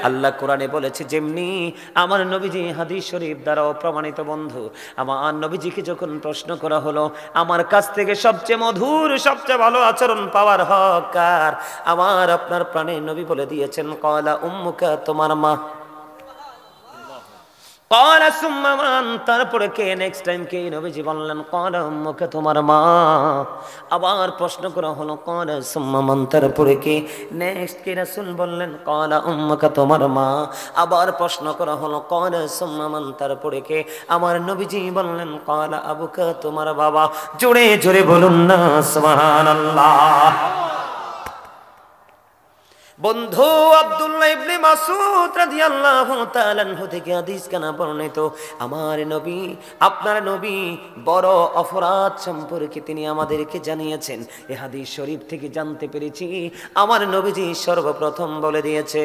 আল্লাহ কোরআনে বলেছে যেমনি আমার নবীজি হাদিস শরীফ দ্বারাও প্রমাণিত বন্ধু, আমার নবীজিকে যখন প্রশ্ন করা হলো আমার কাছ থেকে সবচেয়ে মধুর সবচেয়ে ভালো আচরণ পাওয়ার হক কার, আমার আপনার প্রাণের নবী বলে দিয়েছেন ক্বালা উম্মুকা, তোমার মা। ক্বালা সুম্মা মান, তারপরে কে? নেক্সট টাইম কে? নবীজি বললেন ক্বালা উম্মুকা, তোমার মা। আবার প্রশ্ন করা হলো ক্বালা সুম্মা মান, তারপরে কে? নেক্সট কে? রাসূল বললেন ক্বালা উম্মুকা, তোমার মা। আবার প্রশ্ন করা হলো ক্বালা সুম্মা মান, তারপরে কে? আমার নবীজি বললেন ক্বালা আবুকা, তোমার বাবা। জোরে জোরে বলুন না সুবহানাল্লাহ। বন্ধু আব্দুল্লাহ ইবনে মাসউদ রাদিয়াল্লাহু তাআলা আনহু থেকে হাদিস কানা বর্ণিত, আমার নবী আপনার নবী বড় অপরাধ সম্পর্কে তিনি আমাদেরকে জানিয়েছেন। এই হাদিস শরীফ থেকে জানতে পেরেছি আমার নবীজি সর্বপ্রথম বলে দিয়েছে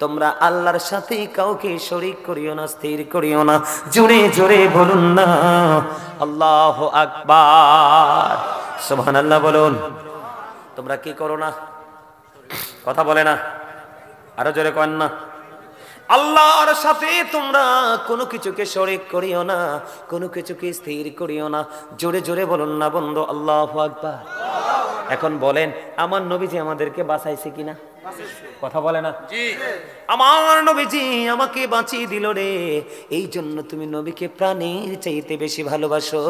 তোমরা আল্লাহর সাথে কাউকে শরীক করিও না, স্থির করিও না। জোরে জোরে বলুন না আল্লাহু আকবার, সুবহানাল্লাহ বলুন। তোমরা কি করো না? কথা বলে না, আরো জোরে কন না। আল্লাহর সাথে তোমরা কোনো কিছুকে শরীক করিও না, কোনো কিছুকে স্থির করিও না। জোরে জোরে বলুন না বন্ধু আল্লাহু আকবার। এখন বলেন আমার নবীজি আমাদেরকে বাঁচাইছে কিনা? কথা বলে না জি। আমার নবীজি আমাকে বাঁচিয়ে দিল রে, এই জন্য তুমি নবীকে প্রাণের চাইতে বেশি ভালোবাসো।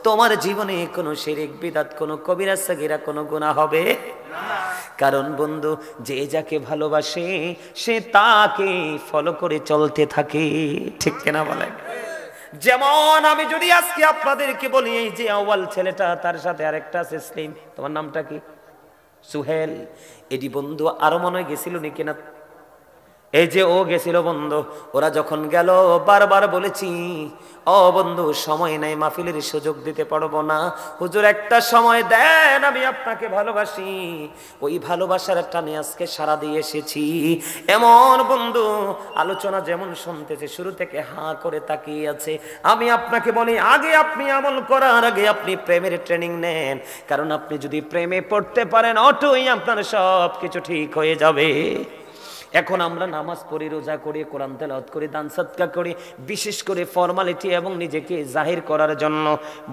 তোমার জীবনে কোনো শিরক বিদআত, কোনো কবিরা সাগীরা, কোনো গুনাহ হবে না। কারণ বন্ধু যে যাকে ভালোবাসে সে তাকে ফলো করে চলতে থাকে, ঠিক কিনা বলেন? যেমন আমি যদি আজকে আপনাদেরকে বলি এই যে আউয়াল ছেলেটা, তার সাথে আরেকটা আছে স্লিম, তোমার নামটা কি? সুহেল। এটি বন্ধু আরো মনে হয় গেছিল নাকি না? এই যে ও গেছিল বন্ধু, ওরা যখন গেল বারবার বলেছি ও বন্ধু সময় নাই, মাহফিলের সুযোগ দিতে পারবো না, হুজুর একটা সময় দেন, আমি আপনাকে ভালোবাসি। ওই ভালোবাসার টানে আজকে সারা দিয়ে এসেছি। এমন বন্ধু আলোচনা যেমন শুনতেছে শুরু থেকে হাঁ করে তাকিয়ে আছে। আমি আপনাকে বলি আগে আপনি আমল করার আগে আপনি প্রেমের ট্রেনিং নেন, কারণ আপনি যদি প্রেমে পড়তে পারেন অটোই আপনার সব কিছু ঠিক হয়ে যাবে। এখন আমরা নামাজ পড়ি, রোজা করি, কোরআন তেলাওয়াত করি, দান সদকা করি, বিশেষ করে ফর্মালিটি এবং নিজেকে জাহির করার জন্য,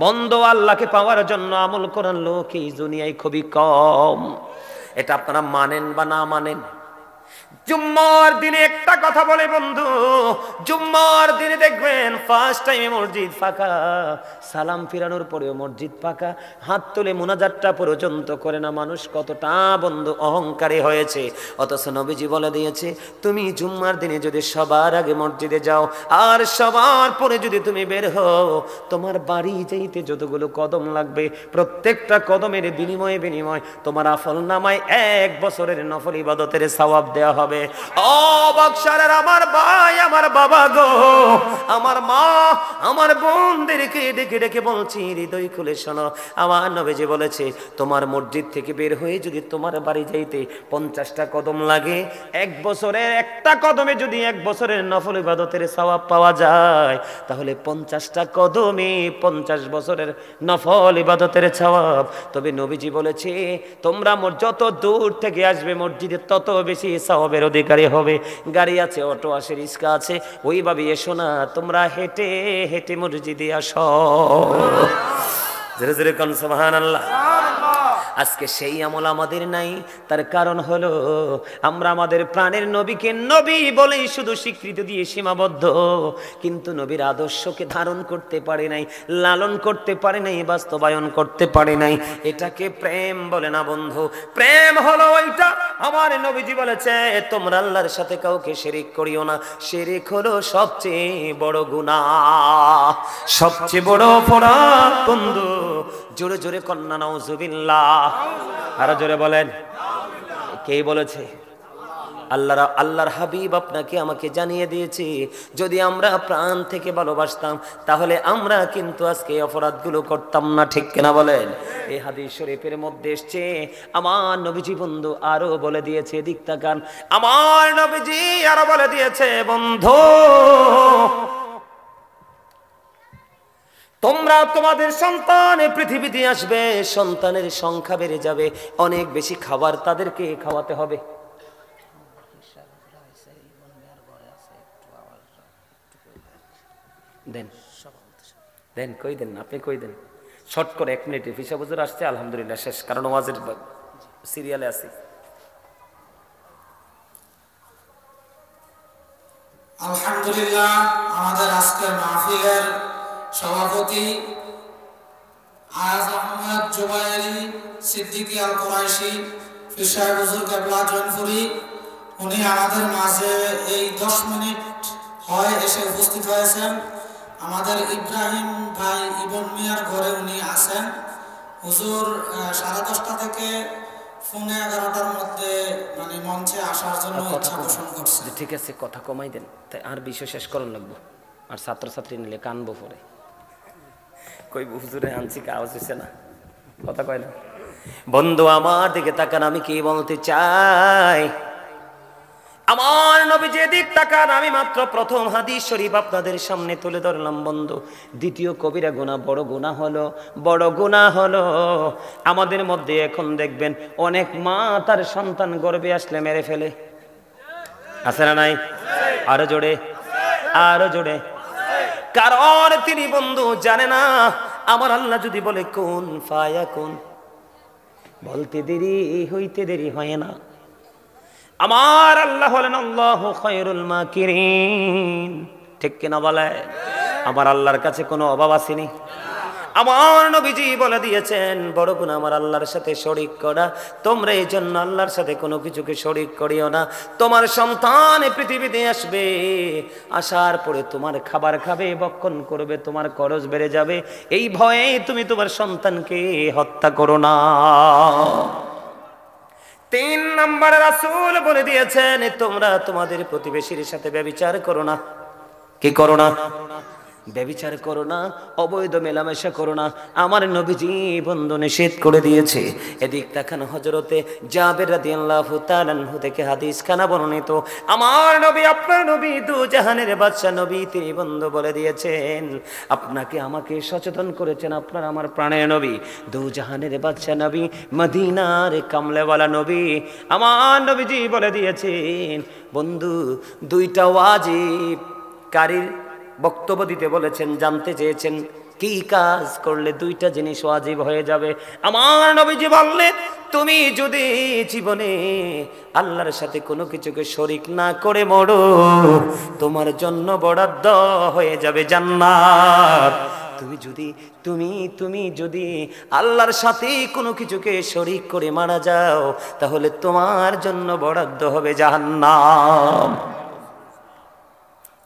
বন্ধ আল্লাহকে পাওয়ার জন্য আমল করার লোক এই দুনিয়ায় খুবই কম। এটা আপনারা মানেন বা না মানেন। জুম্মার দিনে একটা কথা বলে বন্ধু, জুম্মার দিনে দেখবেন ফার্স্ট টাইমে মসজিদ ফাঁকা, সালাম ফিরানোর পরেও মসজিদ ফাঁকা, হাত তুলে মুনাজাতটা পর্যন্ত করে না। মানুষ কতটা বন্ধু অহংকারী হয়েছে। অথচ নবীজি বলে দিয়েছে তুমি জুম্মার দিনে যদি সবার আগে মসজিদে যাও আর সবার পরে যদি তুমি বের হও, তোমার বাড়ি যাইতে যতগুলো কদম লাগবে প্রত্যেকটা কদমের বিনিময়ে তোমার আমল নামায় 1 বছরের নফল ইবাদতের সওয়াব দেওয়া হবে। ও বক্সারের আমার ভাই, আমার বাবা গো, আমার মা, আমার বোনদেরকে ডেকে ডেকে বলছি হৃদয় খুলে শোনো, আমার নবীজি বলেছে তোমার মসজিদ থেকে বের হয়ে যদি তোমার বাড়ি যাইতে 50টা কদম লাগে, 1 বছরের একটা কদমে যদি 1 বছরের নফল ইবাদতের সওয়াব পাওয়া যায়, তাহলে 50টা কদমে 50 বছরের নফল ইবাদতের সওয়াব। তবে নবীজি বলেছে তোমরা যত দূর থেকে আসবে মসজিদে তত বেশি সওয়াবের অধিকারী হবে। গাড়ি আছে, অটো আছে, রিক্সা আছে, ওইভাবে এসো না, তোমরা হেঁটে হেঁটে মসজিদে আসো। জোরে জোরে কোন সুবহানাল্লাহ। আজকে সেই আমল আমাদের নাই, তার কারণ হলো আমরা আমাদের প্রাণের নবীকে নবী বলেই শুধু স্বীকৃতি দিয়ে সীমাবদ্ধ, কিন্তু নবীর আদর্শকে ধারণ করতে পারে নাই, লালন করতে পারে নাই, বাস্তবায়ন করতে পারে নাই। এটাকে প্রেম বলে না বন্ধু। প্রেম হলো ওইটা, আমার নবীজি বলেছে তোমরা আল্লাহর সাথে কাউকে শিরিক করিও না। শিরিক হলো সবচেয়ে বড় গুনাহ, সবচেয়ে বড় অপরাধ বন্ধু। জোরে জোরে কন্যা নাউজুবিল্লাহ, আরো জোরে বলেন। কে বলেছে? আল্লাহর হাবিব আপনাকে আমাকে জানিয়ে দিয়েছে যদি আমরা প্রাণ থেকে ভালোবাসতাম তাহলে আমরা কিন্তু আজকে অপরাধগুলো করতাম না, ঠিক কিনা বলেন? এই হাদিস শরীফের মধ্যে এসেছে আমার নবীজি বন্ধু আরো বলে দিয়েছে, দিক তাকান, আমার নবীজি আরো বলে দিয়েছে বন্ধু তোমরা তোমাদের সন্তান পৃথিবীতে আসবে, সন্তানের সংখ্যা বেড়ে যাবে, অনেক বেশি খাবার তাদেরকে খাওয়াতে হবে। দেন দেন, কই দেন, আপনি কই দেন, শর্ট করে 1 মিনিটে। ফিসা হুজুর আসছে, আলহামদুলিল্লাহ শেষ, কারণ ওয়াজের সিরিয়ালে আছি। আলহামদুলিল্লাহ, আমাদের আজকের মাহফিলের সভাপতি আয়াজ আহমদ জুবায়েরি সিদ্দিকী আল কুরাইশি ফিসা হুজুর কেবলা জৈনপুরি, উনি আমাদের মাঝে এই 10 মিনিট হয় এসে উপস্থিত হয়েছেন। আমাদের ইব্রাহিম ভাই ইবন মিয়ার ঘরে উনি আছেন। হুজুর 10:30 থেকে 11:15 মধ্যে মানে মঞ্চে আসার জন্য ইচ্ছা পোষণ করছে। ঠিক আছে, কথা কমাই দেন, তাই আর বিষয় শেষ করুন লাগবো, আর ছাত্রছাত্রী নিলে কানবো পরে। কই হুজুরে আনছি, আওয়াজ হচ্ছে না, কথা কয় না। বন্ধু আমার দিকে তাকান, আমি কি বলতে চাই, আমার নবী যে দিক তাকান, আমি মাত্র প্রথম হাদিস শরীফ আপনাদের সামনে তুলে ধরলাম বন্ধু। দ্বিতীয় কবিরা গুনাহ, বড় গুনাহ হলো, বড় গুনাহ হলো আমাদের মধ্যে এখন দেখবেন অনেক মা তার সন্তান গর্ভে আসলে মেরে ফেলে, আছে না নাই? আরো জোরে, আরো জোরে। কারণ তিনি বন্ধু জানে না আমার আল্লাহ যদি বলে কোন ফায়াকুন, বলতে দেরি হইতে দেরি হয় না। আমার আল্লাহ হলেন আল্লাহু খায়রুল মাকিরিন, ঠিক কিনা বলে? আমার আল্লাহর কাছে কোনো অভাব আসেনি। আমার নবীজি বলে দিয়েছেন বড় গুনাহ আমার আল্লাহর সাথে শরীক করা। তোমরা এই জন্য আল্লাহর সাথে কোনো কিছুকে শরীক করিও না। তোমার সন্তান পৃথিবীতে আসবে, আসার পরে তোমার খাবার খাবে, বক্ষণ করবে, তোমার খরচ বেড়ে যাবে, এই ভয়ে তুমি তোমার সন্তানকে হত্যা করো না। 3 নম্বরে রাসূল বলে দিয়েছেন তোমরা তোমাদের প্রতিবেশীর সাথে ব্যভিচার করো না। কি করো না? ব্যভিচার করো না, অবৈধ মেলামেশা করো না। আমার নবীজি বন্ধু নিষেধ করে দিয়েছে। এদিক তাকান, হযরতে জাবের রাদিয়াল্লাহু তাআলা আনহু থেকে হাদিস খানা বর্ণিত। আমার নবী, আপনার নবী, দু জাহানের বাদশা নবী, তিনি বন্ধু বলে দিয়েছেন, আপনাকে আমাকে সচেতন করেছেন আপনার আমার প্রাণের নবী, দু জাহানের বাদশা নবী, মদিনার কামলেওয়ালা নবী। আমার নবীজি বলে দিয়েছেন বন্ধু, 2টা ওয়াজিব কারীর বক্তব্য দিতে বলেছেন, জানতে চেয়েছেন কি কাজ করলে 2টা জিনিস ওয়াজিব হয়ে যাবে। আমার নবীজি বললেন, তুমি যদি জীবনে আল্লাহর সাথে কোনো কিছুকে শরীক না করে মরো, তোমার জন্য বরাদ্দ হয়ে যাবে জান্নাত। তুমি যদি আল্লাহর সাথে কোনো কিছুকে শরীক করে মারা যাও, তাহলে তোমার জন্য বরাদ্দ হবে জাহান্নাম।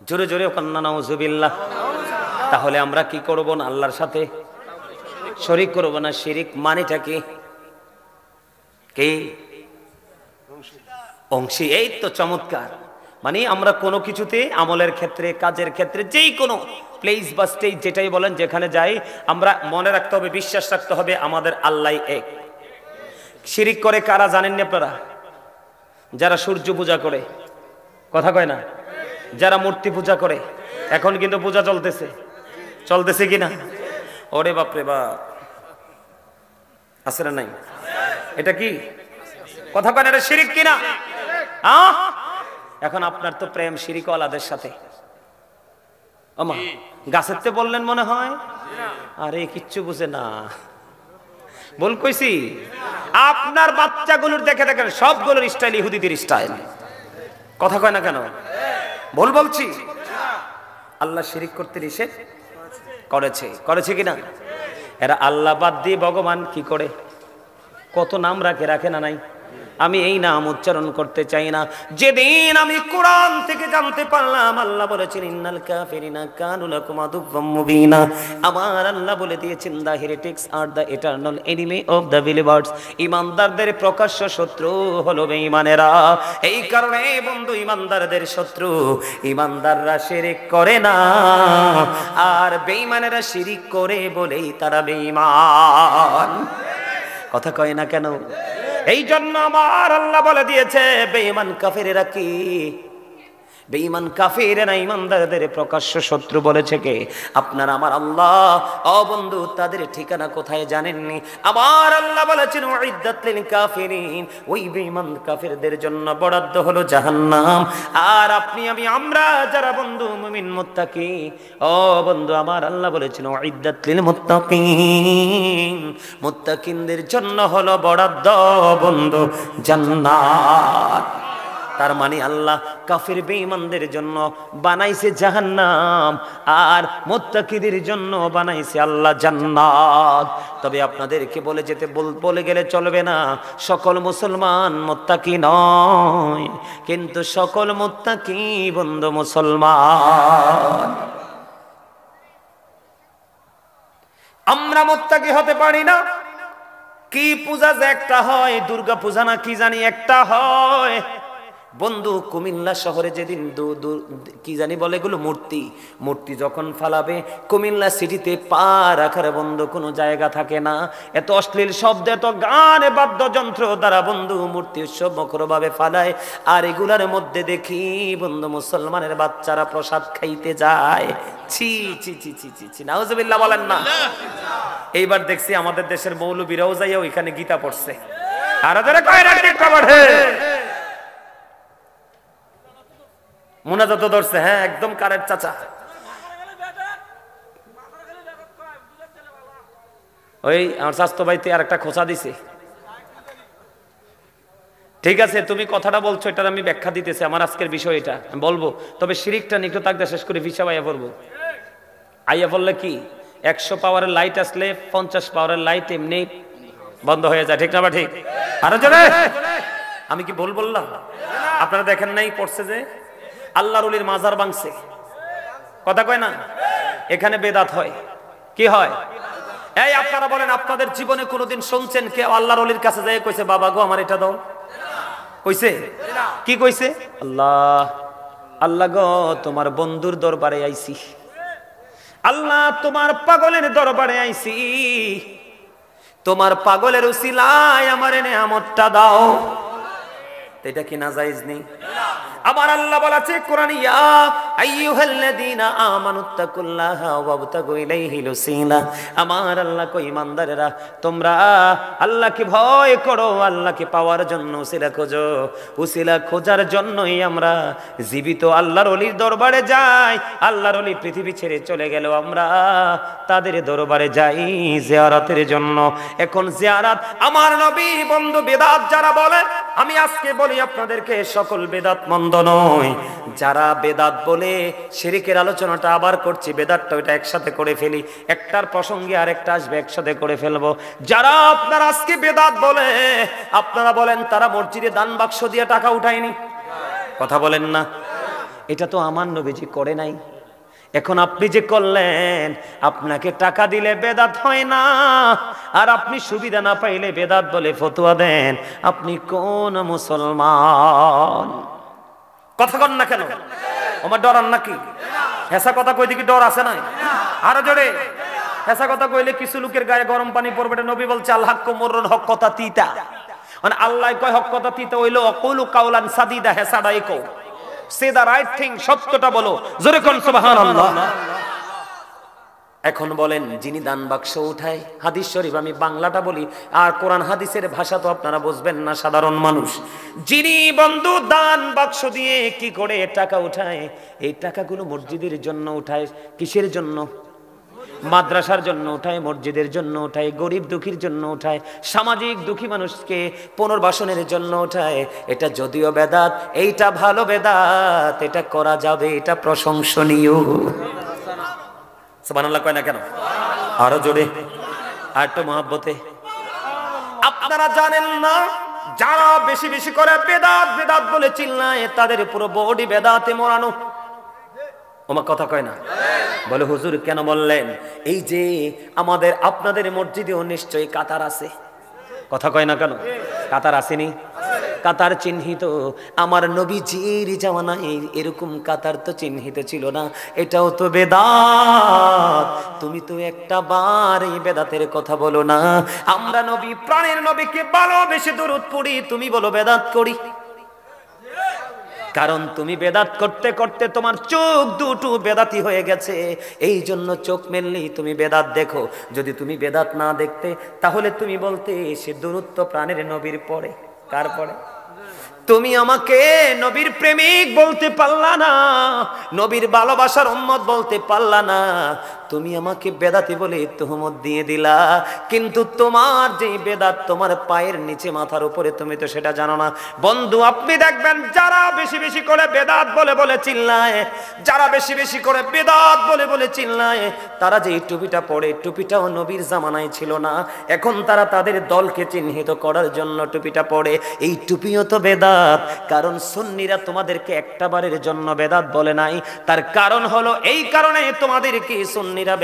জোরে জোরে কান্না নাউজুবিল্লাহ। তাহলে আমরা কি করব না? আল্লাহর সাথে শরীক করব না। শিরিক মানেটা কি? কি? অংশী। এই তো চমৎকার। মানে আমরা কোনো কিছুতে, আমলের ক্ষেত্রে, কাজের ক্ষেত্রে, যেই কোনো প্লেস বা স্টেজ যেটাই বলেন, যেখানে যাই আমরা মনে রাখতে হবে, বিশ্বাস রাখতে হবে আমাদের আল্লাহ এক। শিরিক করে কারা জানেন না আপনারা? যারা সূর্য পূজা করে, কথা কয় না, যারা মূর্তি পূজা করে। এখন কিন্তু পূজা চলতেছে কিনা? ওরে বাপরে বাপ, আছে না নাই? এটা কি কথা কয় না? এটা শিরিক কিনা? এখন আপনার তো প্রেম শিরিক ওয়ালাদের সাথে। আমা গাছেরতে বললেন মনে হয়, আরে কিচ্ছু বুঝে না, বল কইছি। আপনার বাচ্চাগুলোর দেখে দেখেন সবগুলোর স্টাইল ইহুদিদের স্টাইল, কথা কয় না কেন? বলছি আল্লাহ শিরিক করতে নিষেধ করেছে কিনা? এরা আল্লাহ বাদ দিয়ে ভগবান কি করে, কত নাম রাখে না নাই? আমি এই নাম উচ্চারণ করতে চাই না। যেদিন আমি কোরআন থেকে জানতে পারলাম আল্লাহ বলেছেন ইন্নাল কাফিরিনা কানু লাকুম আদুওয়াম মুবিনা, আমার আল্লাহ বলে দিয়েছেন দা হেরিটিক্স আর the eternal enemy of the believers, ঈমানদারদের প্রকাশ্য শত্রু হলো বেঈমানেরা। এই কারণে বন্ধু, ঈমানদারদের শত্রু, ঈমানদাররা শিরিক করে না, আর বেঈমানেরা শিরিক করে বলেই তারা বেঈমান। কথা কয় না কেন? এই জন্য আমার আল্লাহ বলে দিয়েছে বেঈমান কাফেরেরা কি বেঈমান কাফেরেরা ঈমানদারদের প্রকাশ্য শত্রু বলেছে কে? আপনার আমার আল্লাহ। ও বন্ধু, তাদের ঠিকানা কোথায় জানেননি? আমার আল্লাহ বলেছেন উইদ্দাত লিল কাফিরিন, ওই বেঈমান কাফেরদের জন্য বরাদ্দ হলো জাহান্নাম। আর আপনি আমি আমরা যারা বন্ধু মুমিন মুত্তাকি, ও বন্ধু আমার আল্লাহ বলেছেন উইদ্দাত লিল মুত্তাকিন, মুত্তাকিনদের জন্য হলো বরাদ্দ বন্ধু জান্নাত। তার মানে আল্লাহ কাফির বেঈমানদের জন্য বানাইছে জাহান্নাম, আর মুত্তাকিদের জন্য বানাইছে আল্লাহ জান্নাত। তবে আপনাদেরকে বলে গেলে চলবে না, সকল মুসলমান মুত্তাকি নয়, কিন্তু সকল মুত্তাকি বন্ধু মুসলমান। আমরা মুত্তাকি হতে পারি না। কি পূজা যে একটা হয়, দুর্গা পূজা না কি জানি একটা হয় বন্ধু, কুমিল্লা শহরে যেদিন কি জানি বলে এগুলো মূর্তি যখন ফালাবে, কুমিল্লা সিটিতে পা রাখার বন্ধু কোনো জায়গা থাকে না। এত অশ্লীল শব্দ, এত গান, বাদ্যযন্ত্র দ্বারা বন্ধু মূর্তি উৎসব মুখরভাবে ফালায়। আর এগুলার মধ্যে দেখি বন্ধু মুসলমানের বাচ্চারা প্রসাদ খাইতে যায়। ছি ছি ছি ছি ছি ছি, নাউজুবিল্লাহ বলেন না। এইবার দেখছি আমাদের দেশের মৌলবীরাও যাইয়া ওইখানে গীতা পড়ছে। আর যারা কয় রাখতে খবর হে মুনাজাত ধরছে, হ্যাঁ একদম কারেক্ট চাচা। ওই আমার স্বাস্থ্য ভাইতে আর একটা খোঁচা দিছে। ঠিক আছে, তুমি কথাটা বলছো, এটার আমি ব্যাখ্যা দিতেছি। আমার আজকের বিষয় এটা আমি বলবো, তবে শিরিকটা নিকট থাকতে শেষ করে ভিসা আইয়া পড়বো। আইয়া বললে কি 100 পাওয়ারের লাইট আসলে 50 পাওয়ারের লাইট এমনি বন্ধ হয়ে যায়, ঠিক না? বা ঠিক? আরো জোরে। আমি কি ভুল বললাম? আপনারা দেখেন নাই পড়ছে যে আল্লাহর ওলির মাজার ভাঙছে, কথা কয় না? এখানে বেদাত হয়। কি হয়? এই আপনারা বলেন, আপনাদের জীবনে কোনোদিন শুনছেন কেউ আল্লাহর ওলির কাছে যায় কইছে বাবা গো আমার এটা দাও? কইছে? কি কইছে? আল্লাহ আল্লাহ গো তোমার বন্ধুর দরবারে আইছি, আল্লাহ তোমার পাগলের দরবারে আইছি, তোমার পাগলের উসিলায় আমার নেয়ামতটা দাও। এটা কি নাজায়েজ নেই? আমার আল্লাহ বলেছে কোরআনে, ইয়া আইয়ুহাল্লাযীনা আমানুত্তাকুল্লাহা ওয়াবতাগু ইলাইহিল ওসিলা। আমার আল্লাহ কই ইমানদারেরা তোমরা আল্লাহকে ভয় করো, আল্লাহকে পাওয়ার জন্য উসিলা খোঁজো। উসিলা খোঁজার জন্যই আমরা জীবিত আল্লাহর ওলির দরবারে যাই। আল্লাহর ওলি পৃথিবী ছেড়ে চলে গেল, আমরা তাদের দরবারে যাই জিয়ারতের জন্য। এখন জিয়ারত আমার নবী বন্ধু বেদাত যারা বলে, আমি আজকে বলি আপনাদেরকে সকল বেদাত মন্দ নয়। যারা বেদাত বলে শিরকের আলোচনাটা আবার করছি, বেদাতটা ওইটা একসাথে করে ফেলি, একটার প্রসঙ্গে আরেকটা আসবে, একসাথে করে ফেলবো। যারা আপনারা আজকে বেদাত বলে, আপনারা বলেন তারা মসজিদে দান বাক্স দিয়ে টাকা উঠায়নি, কথা বলেন না? এটা তো আমার নবীজি করে নাই। এখন আপনি যে করলেন, আপনাকে টাকা দিলে বেদাত হয় না, আর আপনি সুবিধা না পাইলে বেদাত বলে ফতোয়া দেন। আপনি কোন মুসলমান? কথা কন না কেন? আমার ডরান নাকি? হেসা কথা কই দিকে ডর আছে নাই? আরো জোরে। হেসা কথা কইলে কিছু লোকের গায়ে গরম পানি পড়বে। নবী বলছে আল হাক্কু মুররুন, হক কথা তিতা। মানে আল্লাহ কয় হক কথা তিতা হইলো অকুলু কাউলান সাদিদা, হেসাডাই কও, সে দা রাইট থিং, সত্যটা বলো। জোরে কোন সুবহানাল্লাহ। এখন বলেন, যিনি দান বাক্স উঠায়, হাদিস শরীফ আমি বাংলাটা বলি, আর কোরআন হাদিসের ভাষা তো আপনারা বুঝবেন না, সাধারণ মানুষ। যিনি বন্ধু দান বাক্স দিয়ে কি করে টাকা উঠায়, এই টাকাগুলো মসজিদের জন্য উঠায়। কিসের জন্য? মাদ্রাসার জন্য উঠায়, মসজিদের জন্য উঠায়, গরিব দুঃখীর জন্য উঠায়, সামাজিক দুঃখী মানুষকে পুনর্বাসনের জন্য উঠায়। এটা যদিও বেদাত, এইটা ভালো বেদাত, এটা করা যাবে, এটা প্রশংসনীয়। সুবহানাল্লাহ কয় না কেন? আরো জোরে, আর একটু মহব্বতে। আপনারা জানেন না, যারা বেশি বেশি করে বেদাত বেদাত বলে চিল্লায়, তাদের পুরো বডি বেদাতে মোড়ানো। ওমা কথা কয় না? বলে হুজুর কেন বললেন? এই যে আমাদের আপনাদের মসজিদেও নিশ্চয়ই কাতার আছে, কথা কয় না কেন? কাতার আসেনি? কাতার চিহ্নিত। আমার নবীজির জামানায় এরকম কাতার তো চিহ্নিত ছিল না। এটাও তো বেদাত। তুমি তো একটা বার এই বেদাতের কথা বলো না। আমরা নবী, প্রাণের নবীকে ভালোবেসে দরুদ পড়ি, তুমি বলো বেদাত করি। কারণ তুমি বেদাত করতে করতে তোমার চোখ দুটো বেদাতি হয়ে গেছে, এই জন্য চোখ মেললেই তুমি বেদাত দেখো। যদি তুমি বেদাত না দেখতে তাহলে তুমি বলতে সে দূরত্ব প্রাণের নবীর পরে। কার পরে? তুমি আমাকে নবীর প্রেমিক বলতে পারলা না, নবীর ভালোবাসার উম্মত বলতে পারলা না, তুমি আমাকে বেদাতি বলে তুহমত দিয়ে দিলা। কিন্তু তোমার যে বেদাত তোমার পায়ের নিচে মাথার উপরে, তুমি তো সেটা জানো না। বন্ধু আপনি দেখবেন যারা বেশি বেশি করে বেদাত বলে বলে চিল্লায়, যারা বেশি বেশি করে বেদাত বলে বলে চিল্লায়, তারা যে টুপিটা পরে, টুপিটাও নবীর জামানায় ছিল না। এখন তারা তাদের দলকে চিহ্নিত করার জন্য টুপিটা পরে। এই টুপিও তো বেদাত। কারণ সুন্নিরা তোমাদেরকে একটা বারের জন্য বেদাত বলে নাই। তার কারণ হলো এই কারণে তোমাদেরকে সুন্নিরা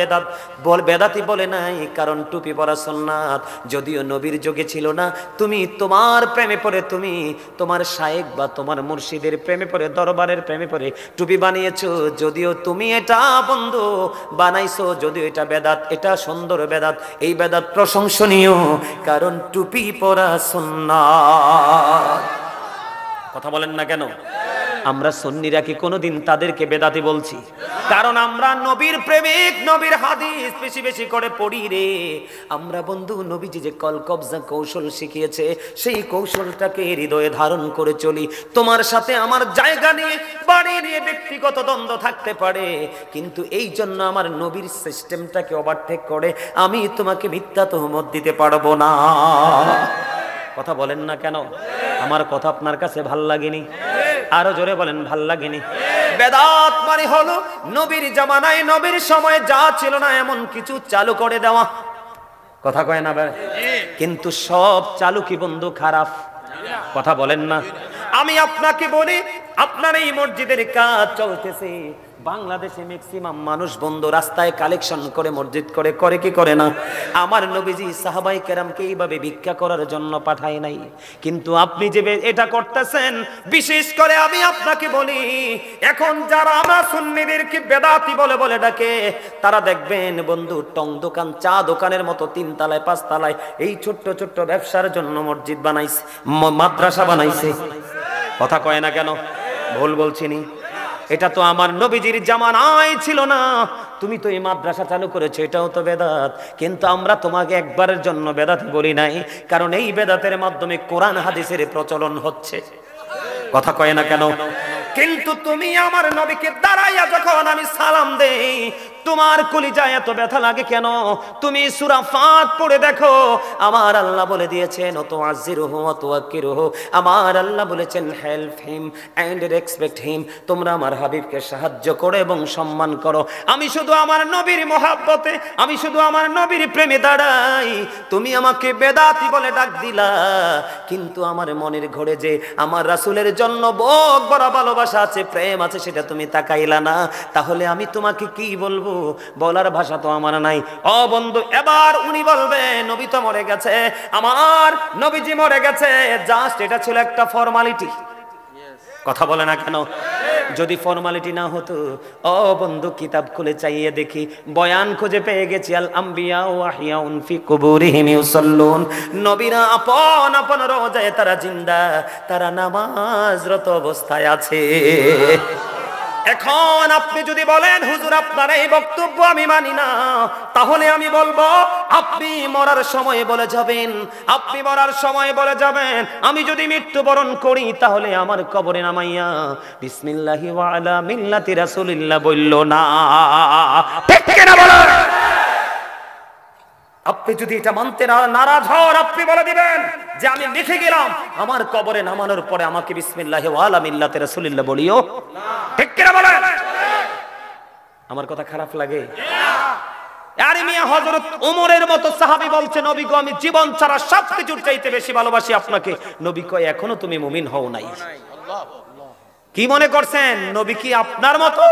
বেদাতি বলে নাই, কারণ টুপি পরা সুন্নাত। যদিও নবীর যুগে ছিল না, তুমি তোমার প্রেমে পড়ে, তুমি তোমার শায়েখ বা তোমার মুর্শিদের প্রেমে পড়ে, দরবারের প্রেমে পড়ে টুপি বানিয়েছো। যদিও তুমি এটা বন্ধু বানাইছো, যদিও এটা বেদাত, এটা সুন্দর বেদাত, এই বেদাত প্রশংসনীয়, কারণ টুপি পরা সুন্নাত। কথা বলেন না কেন? আমরা সুন্নিরা কি কোনোদিন তাদেরকে বেদাতি বলছি? কারণ আমরা নবীর প্রেমিক, নবীর হাদিস বেশি বেশি করে পড়ি রে। আমরা বন্ধু নবীজি যে কলকবজা কৌশল শিখিয়েছে, সেই কৌশলটাকে হৃদয়ে ধারণ করে চলি। তোমার সাথে আমার জায়গা নিয়ে, বাড়ি নিয়ে ব্যক্তিগত দ্বন্দ্ব থাকতে পারে, কিন্তু এই জন্য আমার নবীর সিস্টেমটাকে ওভারটেক করে আমি তোমাকে মিথ্যা তুহমত দিতে পারবো না। কথা বলেন না কেন? আমার কথা আপনার কাছে ভাল লাগেনি? আরো জোরে বলেন, ভাল লাগেনি? বেদাত মানে হলো নবীর জামানায়, নবীর সময়ে যা ছিল না এমন কিছু চালু করে দেওয়া। কথা কয় না? কিন্তু সব চালু কি বন্ধু খারাপ? কথা বলেন না? আমি আপনাকে বলি, আপনার এই মসজিদের কাজ চলতেছে, বাংলাদেশে ম্যাক্সিমাম মানুষ বন্ধু রাস্তায় কালেকশন করে মসজিদ করে, করে কি করে না? আমার নবীজি সাহাবাই কেরামকে এইভাবে ভিক্ষা করার জন্য পাঠায় নাই। কিন্তু আপনি যে এটা করতেছেন, বিশেষ করে আমি আপনাকে বলি, এখন যারা আমরা সুন্নিদেরকে বেদাতি বলে বলে ডাকে, তারা দেখবেন বন্ধু টং দোকান, চা দোকানের মতো 3 তলায় 5 তলায় এই ছোট্ট ছোট্ট ব্যবসার জন্য মসজিদ বানাইছে, মাদ্রাসা বানাইছে। কথা কয় না কেন? ভুল বলছিনি? এটা তো আমার নবীজির জামানায় ছিল না। তুমি তো এই মাদ্রাসা চালু করেছো, এটাও তো বেদাত। কিন্তু আমরা তোমাকে একবারের জন্য বেদাতি বলি নাই, কারণ এই বেদাতের মাধ্যমে কোরআন হাদিসের প্রচলন হচ্ছে। কথা কয় না কেন? কিন্তু তুমি আমার নবীকে দাঁড়াইয়া যখন আমি সালাম দেই, তোমার কলিজায় এত ব্যথা লাগে কেন? তুমি সূরা ফাত পড়ে দেখো, আমার আল্লাহ বলে দিয়েছেন তুআজ্জিরুহু ওয়া তুওয়াক্কিরুহু। আমার আল্লাহ বলেছেন help him and respect him. তোমরা আমার হাবিবকে সাহায্য করো এবং সম্মান করো। আমি শুধু আমার নবীর মহব্বতে, আমি শুধু আমার নবীর প্রেমে দাঁড়াই। তুমি আমাকে বেদাতি বলে ডাক দিলা, কিন্তু আমার মনের ঘরে যে আমার রাসূলের জন্য বড় ভালোবাসা আছে, প্রেম আছে, সেটা তুমি তাকাইলা না। তাহলে আমি তোমাকে কি বলবো? বলার ভাষা তো আমার নাই। ও বন্ধু, এবার উনি বলবে নবী তো মরে গেছে, আমার নবীজি মরে গেছে, জাস্ট এটা ছিল একটা ফর্মালিটি। কথা বলে না কেন? যদি ফর্মালিটি না হতো, ও বন্ধু কিতাব খুলে চাইয়ে দেখি, বয়ান খুঁজে পেয়ে গেছি, আল আম্বিয়া ওয়া আহইয়াউন ফি কুবুরিহিম ইউসাল্লুন। নবীরা আপন আপন রোজায় তারা জিন্দা, তারা নামাজরত অবস্থায় আছে। এখন আপনি যদি বলেন হুজুর আপনার এই বক্তব্য আমি মানি না, তাহলে আমি বলবো আপনি মরার সময় বলে যাবেন, আপনি মরার সময় বলে যাবেন, আমি যদি মৃত্যুবরণ করি তাহলে আমার কবরে নামাইয়া বিসমিল্লাহি ওয়া আলা মিল্লাতি রাসূলিল্লাহ বললো না। ঠিক কি না বলেন? আপনি যদি এটা মানতে নারাজ হন, আপনি বলে দিবেন যে আমি লিখে গেলাম, আমার কবরে নামানোর পরে আমাকে বিসমিল্লাহি ওয়া আলা মিল্লাতি রাসূলিল্লাহ বলিও না। ঠিক কি না বলেন? আমার কথা খারাপ লাগে? আরে মিয়া, হযরত ওমরের মতো সাহাবী বলছে, নবী গো আমি জীবন ছাড়া সবকিছুর চাইতে বেশি ভালোবাসি আপনাকে। নবী কয় এখনো তুমি মুমিন হও নাই। কি মনে করছেন নবী কি আপনার মতো?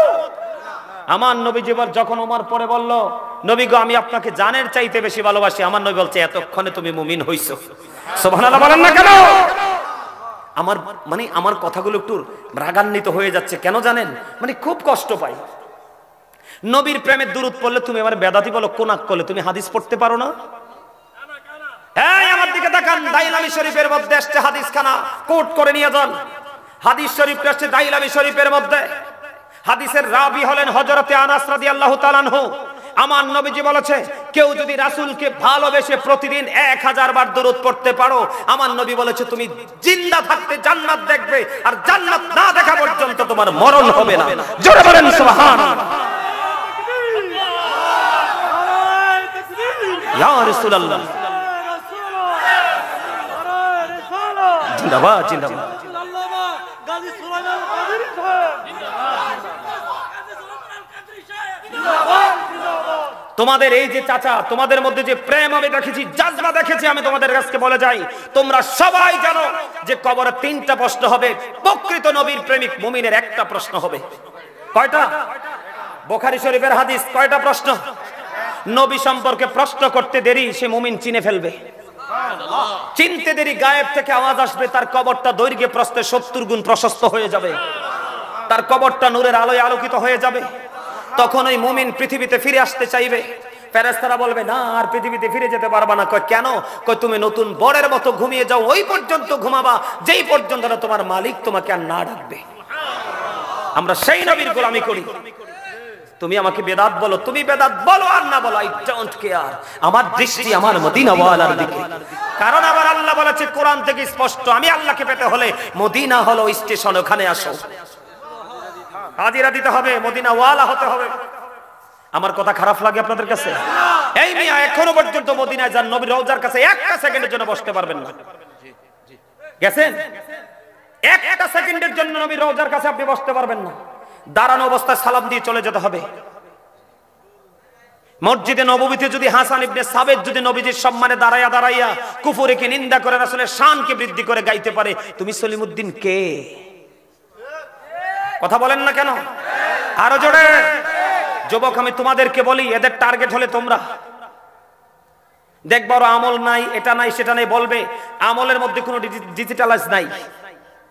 আমার নবী যখন ওমর পরে বলল, নবী গো আমি আপনাকে জানের চাইতে বেশি ভালোবাসি, আমার নবী বলছে এতক্ষণে তুমি মুমিন হইছো। সুবহানাল্লাহ বলেন না কেন? আমার কথাগুলো একটু রাগান্বিত হয়ে যাচ্ছে কেন জানেন? খুব কষ্ট পাই। নবীর প্রেমের দুরূদ পড়লে তুমি আমার বেদাতি বলো, কোন আকলে তুমি হাদিস পড়তে পারো না? এই আমার দিকে তাকান, দাইলামি শরীফের মধ্যে আসছে হাদিস খানা কোট করে নিয়ে যান। হাদিস শরীফ আসছে দাইলামি শরীফের মধ্যে, হাদিসের রাবি হলেন হযরতে আনাস রাদিয়াল্লাহু তাআলা আনহু। আমার নবীজি বলেছে, কেউ যদি রাসূলকে ভালোবেসে প্রতিদিন 1000 বার দরুদ পড়তে পারো, আমার নবী বলেছে তুমি জিন্দা থাকতে জান্নাত দেখবে, আর জান্নাত না দেখা পর্যন্ত তোমার মরণ হবে না। জোরে বলেন সুবহানাল্লাহ। ইয়া রাসূলুল্লাহ, জিন্দাবাদ জিন্দাবাদ। তোমাদের এই যে চাচা, তোমাদের মধ্যে যে প্রেম আমি দেখেছি, জাজবা দেখেছি, আমি তোমাদের কাছে বলে যাই, তোমরা সবাই জানো যে কবরে 3টা প্রশ্ন হবে, প্রকৃত নবীর প্রেমিক মুমিনের একটা প্রশ্ন হবে। কয়টা? বুখারী শরীফের হাদিস। কয়টা প্রশ্ন? নবী সম্পর্কে প্রশ্ন করতে দেরি সে মুমিন চিনে ফেলবে, চিনতে দেরি গায়েব থেকে আওয়াজ আসবে, তার কবরটা দৈর্ঘ্যে প্রস্থে 70 গুণ প্রশস্ত হয়ে যাবে, তার কবরটা নূরের আলোয় আলোকিত হয়ে যাবে। তখন ওই মুমিন পৃথিবীতে ফিরে আসতে চাইবে, ফেরেশতারা বলবে না আর পৃথিবীতে ফিরে যেতে পারবা না। কয় কেন? কয় তুমি নতুন বরের মতো ঘুমিয়ে যাও, ওই পর্যন্ত ঘুমাবা যেই পর্যন্ত না তোমার মালিক তোমাকে আর না ডাকবে। আমরা সেই নবীর গোলামি করি। তুমি আমাকে বেদাত বলো, তুমি বেদাত বলো আর না বলো, আই ডোন্ট কেয়ার। আমার দৃষ্টি আমার মদিনা ওয়ালার দিকে। কারণ আবার আল্লাহ বলেছে কোরআন থেকে স্পষ্ট, আমি আল্লাহকে পেতে হলে মদিনা হলো স্টেশন, ওখানে আসো, হাজিরা দিতে হবে, মদিনা ওয়ালা হতে হবে। আমার কথা খারাপ লাগে আপনাদের কাছে? এই মিয়া এখনো পর্যন্ত মদিনায় যান, নবীর রওজার কাছে একটা সেকেন্ডের জন্য বসতে পারবেন না। গেছেন? একটা সেকেন্ডের জন্য নবীর রওজার কাছে আপনি বসতে পারবেন না, দাঁড়ানো অবস্থায় সালাম দিয়ে চলে যেতে হবে। মসজিদে নববীতে যদি হাসান ইবনে সাবিত যদি নবীজির সম্মানে দাঁড়াইয়া দাঁড়াইয়া কুফরকে নিন্দা করে রাসূলের শানকে বৃদ্ধি করে গাইতে পারে, তুমি সলিমউদ্দিন কে? কথা বলেন না কেন? আরো জোরে। যুবক আমি তোমাদেরকে বলি, এদের টার্গেট হলে তোমরা দেখবা আমল নাই, এটা নাই সেটা নাই বলবে। আমলের মধ্যে কোনো ডিজিটালাইজ নাই,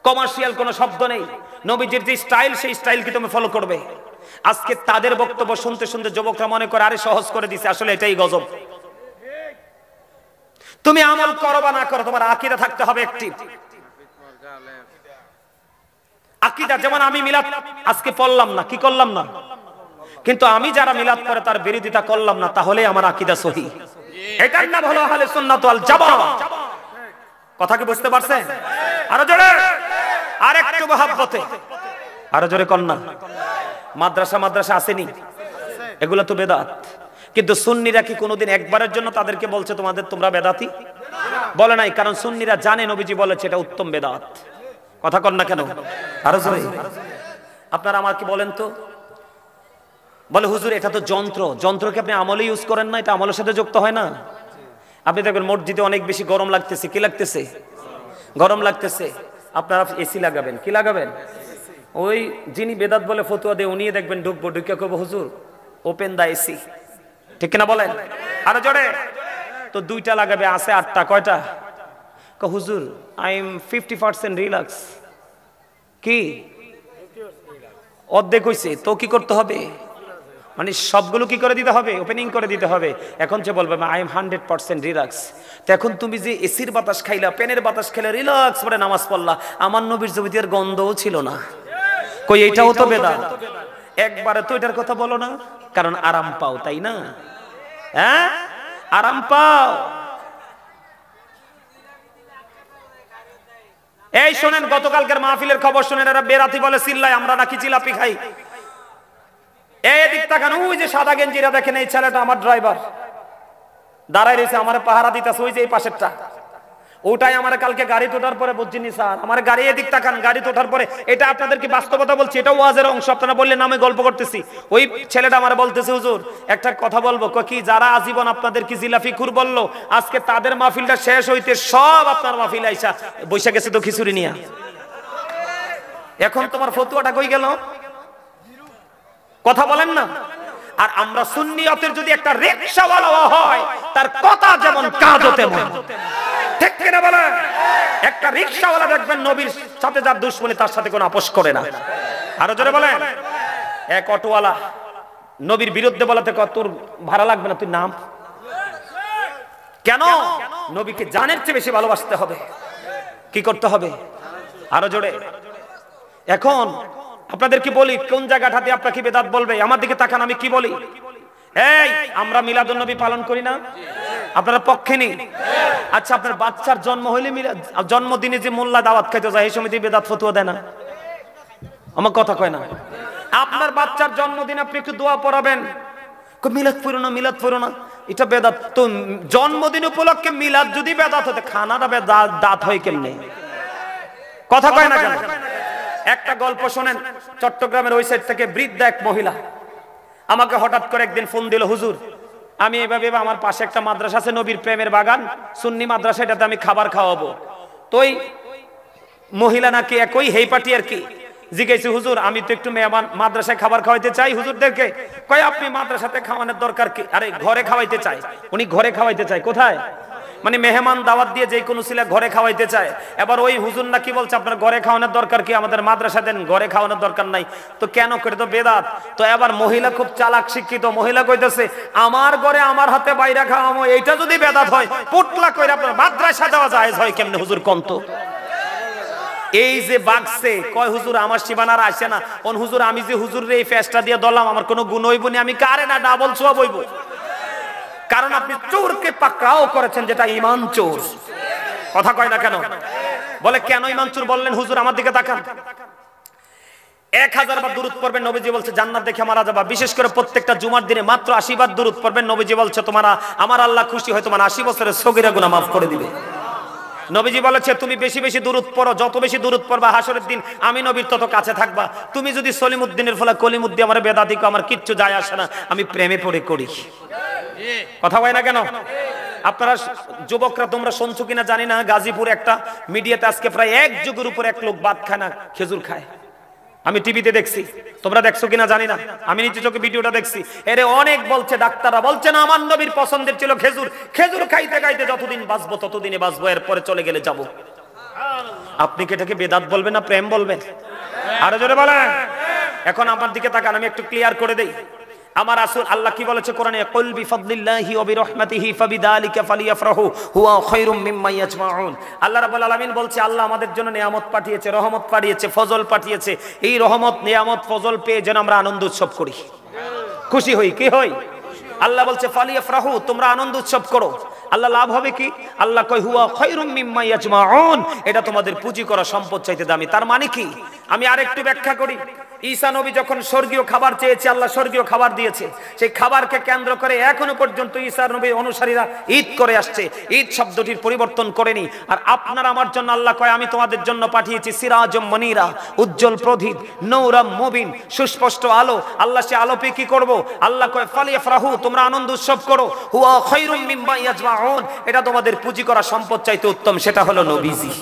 কমার্শিয়াল কোনো শব্দ নেই। নবীজির যে স্টাইল, সেই স্টাইল কি তুমি ফলো করবে? আজকে তাদের বক্তব্য শুনতে শুনতে যুবকরা মনে করে আরে সহজ করে দিছে, আসলে এটাই গজব। তুমি আমল করো বা না করো, তোমার আকীদা থাকতে হবে অ্যাক্টিভ। আকীদা যেমন আমি মিলাদ আজকে পড়লাম না, কি করলাম না, কিন্তু আমি যারা মিলাদ করে তার বিরোধিতা করলাম না, তাহলে আমার আকীদা সহিহ। এটার নাম হলো আহলে সুন্নাত ওয়াল জামাত। কথা কি বুঝতে পারছেন? আরো জোরে, আরেকটু মহব্বতে, আরো জোরে কন্যা। মাদ্রাসা আসেনি, এগুলো তো বেদাত। কিন্তু সুন্নিরা কি কোনোদিন একবারের জন্য তাদেরকে বলছে তোমরা বেদাতি? বলে নাই, কারণ সুন্নিরা জানে নবীজি বলেছে এটা উত্তম বেদাত। কথা কন না কেন? আরো জোরে। আপনারা আমাকে বলেন তো, বলে হুজুর এটা তো যন্ত্রকে আপনি আমলে ইউজ করেন না, এটা আমলের সাথে যুক্ত হয় না? আপনি দেখবেন মসজিদে অনেক বেশি গরম লাগতেছে, কি লাগতেছে? গরম লাগতেছে, আপনারা এসি লাগাবেন। কি লাগাবেন? ওই যিনি বেদাত বলে ফতোয়া দেয় উনি দেখবেন ঢুকে কব হুজুর ওপেন দা এসি, ঠিক কিনা বলেন? আরো জোরে। তো 2টা লাগাবে, আছে 8টা, কয়টা? হুজুর আই এম 50% রিল্যাক্স। কি অর্ধেক হইছে তো কি করতে হবে? মানে সবগুলো কি করে দিতে হবে? ওপেনিং করে দিতে হবে। এখন যে বলবে আই এম 100% রিল্যাক্স। তো এখন তুমি যে এসির বাতাস খাইলা, পেনের বাতাস খাইলা, রিল্যাক্স করে নামাজ পড়লা, আমার নবীর জমিদের গন্ধও ছিল না। কই এইটাও তো বেদাত। একবারে তো এটার কথা বলো না, কারণ আরাম পাও, তাই না? হ্যাঁ, আরাম পাও। এই শোনেন, গতকালকের মাহফিলের খবর শুনেন, এরা বেরাতি বলে চিল্লায় আমরা নাকি জিলাপি খাই। এদিক তাকান, ওই যে সাদা গেঞ্জিরা দেখেন, এই ছেলেটা আমার ড্রাইভার, দাঁড়াই রয়েছে, আমার পাহারা দিতেছে, ওই যে এই পাশেরটা, ওটাই আমার কালকে গাড়ি তোঠার পরে বুঝছিনি স্যার, আমার গাড়ি এদিক তাকান, গাড়ি তোঠার পরে, এটা আপনাদেরকে বাস্তবতা বলছি, এটা ওয়াজের অংশ, আপনারা বললেন আমি গল্প করতেছি। ওই ছেলেটা আমার বলতেছে হুজুর একটা কথা বলবো, কি? যারা আজীবন আপনাদের কি জিলাপি খুর বললো, আজকে তাদের মাহফিলটা শেষ হইতে সব আপনার মাহফিল আইসা বৈশা গেছে তো খিচুড়ি নিয়া। এখন তোমার ফতুয়াটা কই গেল? কথা বলেন না। আর আমরা সুন্নিয়তের যদি একটা রিকশাওয়ালা হয়, তার কথা যেমন কাজও তেমন, ঠিক কিনা বলেন? একটা রিকশাওয়ালা দেখবেন নবীর সাথে যার দুশমনি তার সাথে কোনো আপোষ করে না। আরো জোরে বলেন। এক অটোওয়ালা নবীর বিরুদ্ধে বলাতে তোর ভাড়া লাগবে না, তুই নাম। কেন? নবীকে জানের চেয়ে বেশি ভালোবাসতে হবে। কি করতে হবে? আরো জোরে। এখন আপনাদেরকে বলি কোন জায়গাটাতে আপনাকে বেদাত বলবে, আমার দিকে তাকান, আমি কি বলি? এই আমরা মিলাদুন্নবী পালন করি না? আপনারা পক্ষে নেই? আচ্ছা, আপনার বাচ্চার জন্ম হইলে জন্মদিনে যে মোল্লা দাওয়াত খাইতে যায় এই সময় বেদাত ফতোয়া দেয় না? আমার কথা কয় না? আপনার বাচ্চার জন্মদিন আপনি একটু দোয়া পড়াবেন, মিলাদ পড়ো না, মিলাদ পড়ো না, এটা বেদাত। তো জন্মদিন উপলক্ষে মিলাদ যদি বেদাত হতে, খানাটা দাঁত হয় কেমনে? কথা কয় না কেন? একটা গল্প শোনেন, চট্টগ্রামের ওই সাইড থেকে বৃদ্ধা এক মহিলা আমাকে হঠাৎ করে একদিন ফোন দিল, হুজুর আমি এভাবে, আমার পাশে একটা মাদ্রাসা আছে নবীর প্রেমের বাগান সুন্নি মাদ্রাসা, এটাতে আমি খাবার খাওয়াবো। তো ওই মহিলা নাকি একই হেই পাটি আর কি, জিজ্ঞেসি হুজুর আমি তো একটু মেহমান মাদ্রাসায় খাবার খাওয়াইতে চাই হুজুরদেরকে। কয় আপনি মাদ্রাসাতে খাওয়ানোর দরকার কি? আরে ঘরে খাওয়াইতে চাই। উনি ঘরে খাওয়াইতে চায় কোথায়? মানে মেহমান দাওয়াত দিয়ে যে কোনো ছেলে ঘরে খাওয়াইতে চায়। এবার ওই হুজুর না কি বলছে, আপনার ঘরে খাওয়ানোর দরকার কি, আমাদের মাদ্রাসা দেন, ঘরে খাওয়ানোর দরকার নাই। তো কেন করে? তো বেদাত। তো এবার মহিলা খুব চালাক শিক্ষিত মহিলা কইতেছে, আমার ঘরে আমার হাতে বাইরে খাওয়াবো, এইটা যদি বেদাত হয় পুটলা কইরা আপনার মাদ্রাসা দেওয়া জায়েজ হয় কেমনে হুজুর কোন? তো এই যে বাগছে কয় হুজুর আমার সীমানার আসে না, কোন হুজুর আমি যে হুজুরের এই ফেসটা দিয়ে দলাম আমার কোনো গুণ হইব না, আমি কারে না ডাবল সব হইব। কারণ আপনি চোরকে পাকড়াও করেছেন, যেটা ঈমান চোর। কথা কয় না কেন? বলে কেন ঈমান চোর বললেন হুজুর? আমার দিকে তাকান। 1000 বার দুরূদ পড়বেন, নবীজি বলছে জান্নাত দেখে মারা যাবা। বিশেষ করে প্রত্যেকটা জুমার দিনে মাত্র 80 বার দুরূদ পড়বেন, নবীজি বলছে তোমারা আমার আল্লাহ খুশি হয় তোমার 80 বছরের সগীরা গুনাহ মাফ করে দিবে। নবীজি বলেছে তুমি বেশি বেশি দুরূদ পড়ো, যত বেশি দুরূদ পড়বা হাসরের দিন আমি নবীর তত কাছে থাকবা। তুমি যদি সলিমউদ্দিনের ফলা কলিমউদ্দিন আমার বেদাতি কো, আমার কিচ্ছু যায় আসে না, আমি প্রেমে পড়ে করি। কথা হয় না কেন? আপনারা যুবকরা তোমরা শুনছো কিনা জানি না, গাজীপুর একটা মিডিয়াতে আজকে প্রায় 1 যুগের উপর এক লোক ভাত খায় না, খেজুর খায়। আমি টিভিতে দেখছি, তোমরা দেখছো কিনা জানি না, আমি নিজে চোখে ভিডিওটা দেখছি। এরে অনেক বলছে, ডাক্তাররা বলছে না আমার নবীর পছন্দের ছিল খেজুর, খেজুর খাইতে খাইতে যতদিন বাঁচবো ততদিনে বাঁচবো, এরপরে চলে গেলে যাব। আপনি কি এটাকে বেদাত বলবেন না প্রেম বলবেন? আরো জোরে বলেন। এখন আমার দিকে তাকান, আমি একটু ক্লিয়ার করে দেই। আমার রাসূল আল্লাহ কি বলেছে কোরআনে, কুল বিফাদলিল্লাহি ওয়া বিরহমাতিহি ফাবিযালিকা ফালিয়াফরাহু হুয়া খায়রুম মিম্মা ইয়াজমাউন। আল্লাহ রাব্বুল আলামিন বলছে আল্লাহ আমাদের জন্য নিয়ামত পাঠিয়েছে, রহমত পাঠিয়েছে, ফজল পাঠিয়েছে। এই রহমত নিয়ামত ফজল পেয়ে যেন আমরা আনন্দ উৎসব করি, খুশি হই। কি হই? আল্লাহ বলছে ফালিয়াফরাহু, তোমরা আনন্দ উৎসব করো। আল্লাহ লাভ হবে কি? আল্লাহ কয় হুয়া খায়রুম মিম্মা ইয়াজমাউন, এটা তোমাদের পুঁজি করা সম্পদ চাইতে দামি। তার মানে কি? আমি আরেকটু ব্যাখ্যা করি। ঈসা নবী যখন স্বর্গীয় খাবার চেয়েছে, আল্লাহ স্বর্গীয় খাবার দিয়েছে। সেই খাবারকে কেন্দ্র করে এখনো পর্যন্ত ঈসা নবীর অনুসারীরা ঈদ করে আসছে, ঈদ শব্দটির পরিবর্তন করেনি। আর আপনার আমার জন্য আল্লাহ কয় আমি তোমাদের জন্য পাঠিয়েছি সিরাজম মনিরা, উজ্জ্বল প্রদীপ, নূরাম মুবিন, সুস্পষ্ট আলো। আল্লাহ সে আলো পেয়ে কি করবো? আল্লাহ কয় ফালিয়াফরাহু, তোমরা আনন্দ উৎসব করো। হুয়া খায়রুম মিম্মা ইয়াজমাউন, এটা তোমাদের পুঁজি করা সম্পদ চাইতে উত্তম, সেটা হলো নবীজি।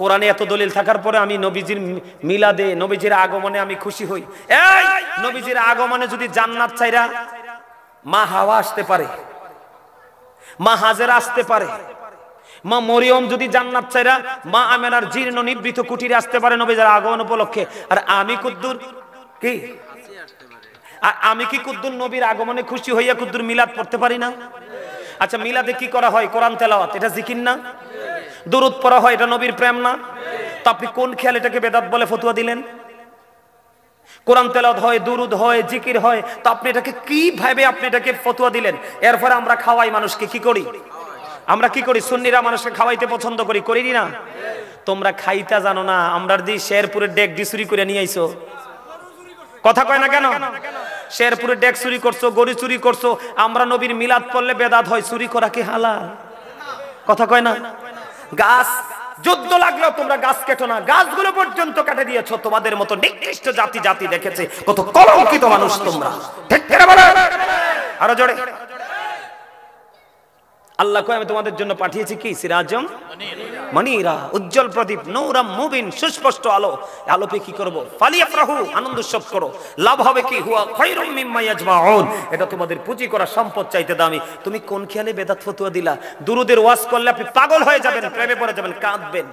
কোরআনে এত দলিল থাকার পরে আমি নবীজির মিলাদে, নবীজির আগমনে আমি খুশি হই। এই নবীজির আগমনে যদি জান্নাত চাইরা মা হাওয়া আসতে পারে, মা হাজেরা আসতে পারে, মা মরিয়ম যদি জান্নাত চাইরা মা আমেনার জীর্ণ নিবৃত কুটিরে আসতে পারে নবীজির আগমন উপলক্ষে, আর আমি কুদ্দুর কি, আর আমি কি কুদ্দুর নবীর আগমনে খুশি হইয়া কুদ্দুর মিলাদ পড়তে পারি না? আচ্ছা মিলাদে কি করা হয়? কোরআন তেলাওয়াত, এটা জিকির না? দুরূদ পড়া হয়, এটা নবীর প্রেম না? তো আপনি কোন খেয়াল এটাকে বেদাত বলে ফতোয়া দিলেন? কোরআন তেলাওয়াত হয়, দুরূদ হয়, জিকির হয়, তো আপনি এটাকে কিভাবে আপনি এটাকে ফতোয়া দিলেন? এরপরে আমরা খাওয়াই মানুষকে, কি করি আমরা? কি করি? সুন্নিরা মানুষকে খাওয়াইতে পছন্দ করি, করি না? তোমরা খাইতা জানো না, আমরা দি শেরপুরের ডেক ডি চুরি করে নিয়ে আইছো। কথা কয় না কেন? শেরপুরের ডেক চুরি করছো, গরু চুরি করছো। আমরা নবীর মিলাদ পড়লে বেদাত হয়, চুরি করা কি হালাল? কথা কয় না? গাছ যুদ্ধ লাগলেও তোমরা গাছ কেটো না, গাছগুলো পর্যন্ত কেটে দিয়েছো। তোমাদের মতো নিকৃষ্ট জাতি দেখেছে, কত কলঙ্কিত মানুষ তোমরা। ঠিক করে বলো আরো জোরে। আল্লাহ কয় আমি তোমাদের জন্য পাঠিয়েছি কি? সিরাজম মনিরা, উজ্জ্বল প্রদীপ, নূরাম মুবিন, সুস্পষ্ট আলো। আলো পেয়ে কি করবো? ফালিয়াফরাহু, আনন্দ উৎসব করো। লাভ হবে কি? হুয়া খায়রুম মিম্মা ইয়াজমাউন, এটা তোমাদের পুঁজি করা সম্পদ চাইতে দামি। তুমি কোন খেয়ালে বেদাত ফতোয়া দিলা? দুরুদের ওয়াজ করলে আপনি পাগল হয়ে যাবেন, প্রেমে পড়ে যাবেন, কাঁদবেন।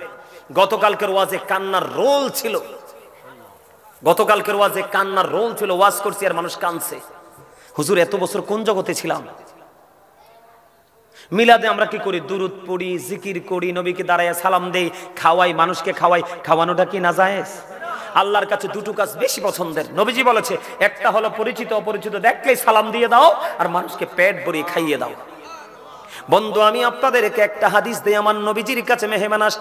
গতকালকের ওয়াজে কান্নার রোল ছিল, গতকালকের ওয়াজে কান্নার রোল ছিল। ওয়াজ করছি আর মানুষ কাঁদছে। হুজুর এত বছর কোন জগতে ছিলাম? মিলাদে আমরা কি করি? দুরুদ পড়ি, জিকির করি, নবীকে দাঁড়ায় সালাম দেই, খাওয়াই, মানুষকে খাওয়াই। খাওয়ানোটা কি নাজায়েজ? আল্লাহর কাছে দুটো কাজ বেশি পছন্দের। নবীজি বলেছে, একটা হলো পরিচিত অপরিচিত দেখলেই সালাম দিয়ে দাও, আর মানুষকে পেট ভরিয়ে খাইয়ে দাও। বন্ধু, আমি আপনাদেরকে একটা হাদিস দেই। আমার নবীজির কাছে মেহমান আসলে